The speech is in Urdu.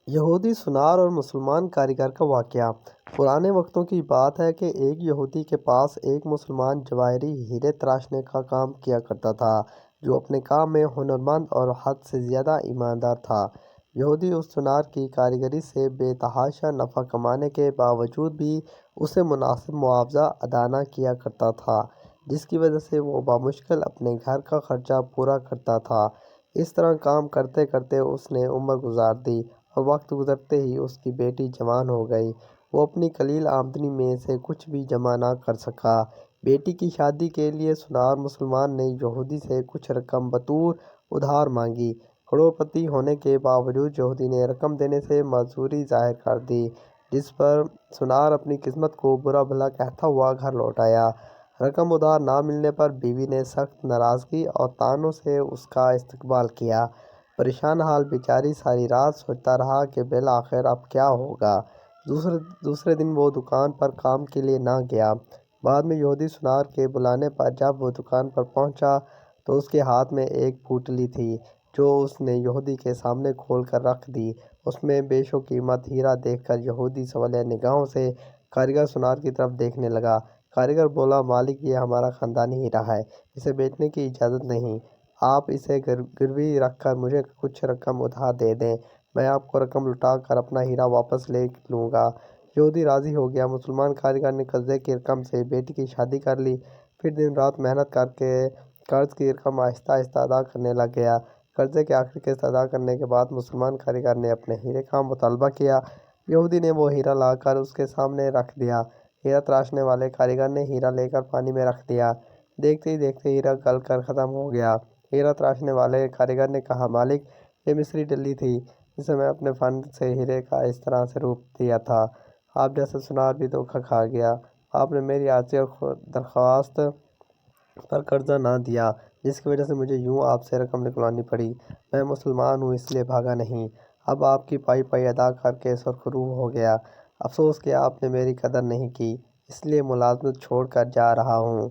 یہودی سونار اور مسلمان کاریگر کا واقعہ۔ پرانے وقتوں کی بات ہے کہ ایک یہودی کے پاس ایک مسلمان جواہری ہیرے تراشنے کا کام کیا کرتا تھا، جو اپنے کام میں ہنرمند اور حد سے زیادہ ایماندار تھا۔ یہودی اس سونار کی کاریگری سے بے تحاشا نفع کمانے کے باوجود بھی اسے مناسب معاوضہ ادا نہ کیا کرتا تھا، جس کی وجہ سے وہ بمشکل اپنے گھر کا خرچہ پورا کرتا تھا۔ اس طرح کام کرتے کرتے اس نے عمر گزار دی اور وقت گزرتے ہی اس کی بیٹی جوان ہو گئی۔ وہ اپنی قلیل آمدنی میں سے کچھ بھی جمع نہ کر سکا۔ بیٹی کی شادی کے لیے سونار مسلمان نے یہودی سے کچھ رقم بطور ادھار مانگی۔ کروڑپتی ہونے کے باوجود یہودی نے رقم دینے سے معذوری ظاہر کر دی، جس پر سونار اپنی قسمت کو برا بھلا کہتا ہوا گھر لوٹ آیا۔ رقم ادھار نہ ملنے پر بیوی نے سخت ناراضگی اور طعنوں سے اس کا استقبال کیا۔ پریشان حال بیچاری ساری رات سوچتا رہا کہ بالآخر اب کیا ہوگا۔ دوسرے دن وہ دکان پر کام کے لیے نہ گیا۔ بعد میں یہودی سونار کے بلانے پر جب وہ دکان پر پہنچا تو اس کے ہاتھ میں ایک پوٹلی تھی، جو اس نے یہودی کے سامنے کھول کر رکھ دی۔ اس میں بیش و قیمت ہیرا دیکھ کر یہودی سوالیا نگاہوں سے کاریگر سونار کی طرف دیکھنے لگا۔ کاریگر بولا، مالک، یہ ہمارا خاندانی ہیرا ہے، اسے بیچنے کی اجازت نہیں۔ آپ اسے گروی رکھ کر مجھے کچھ رقم ادھار دے دیں، میں آپ کو رقم لوٹا کر اپنا ہیرا واپس لے لوں گا۔ یہودی راضی ہو گیا۔ مسلمان کاریگر نے قرضے کی رقم سے بیٹی کی شادی کر لی، پھر دن رات محنت کر کے قرض کی رقم آہستہ آہستہ ادا کرنے لگ گیا۔ قرضے کی آخری قسط ادا کرنے کے بعد مسلمان کاریگر نے اپنے ہیرے کا مطالبہ کیا۔ یہودی نے وہ ہیرا لا کر اس کے سامنے رکھ دیا۔ ہیرا تراشنے والے کاریگر نے ہیرا لے کر پانی میں رکھ دیا۔ دیکھتے ہی دیکھتے ہیرا گل کر ختم ہو گیا۔ ہیرا تراشنے والے کاریگر نے کہا، مالک، یہ مصری ڈلی تھی، جسے میں اپنے فن سے ہیرے کا اس طرح سے روپ دیا تھا۔ آپ جیسا سونار بھی دھوکہ کھا گیا۔ آپ نے میری عاجزی اور درخواست پر قرضہ نہ دیا، جس کی وجہ سے مجھے یوں آپ سے رقم نکلوانی پڑی۔ میں مسلمان ہوں، اس لیے بھاگا نہیں۔ اب آپ کی پائی پائی ادا کر کے سرخ روح ہو گیا۔ افسوس کہ آپ نے میری قدر نہیں کی، اس لیے ملازمت چھوڑ کر جا رہا ہوں۔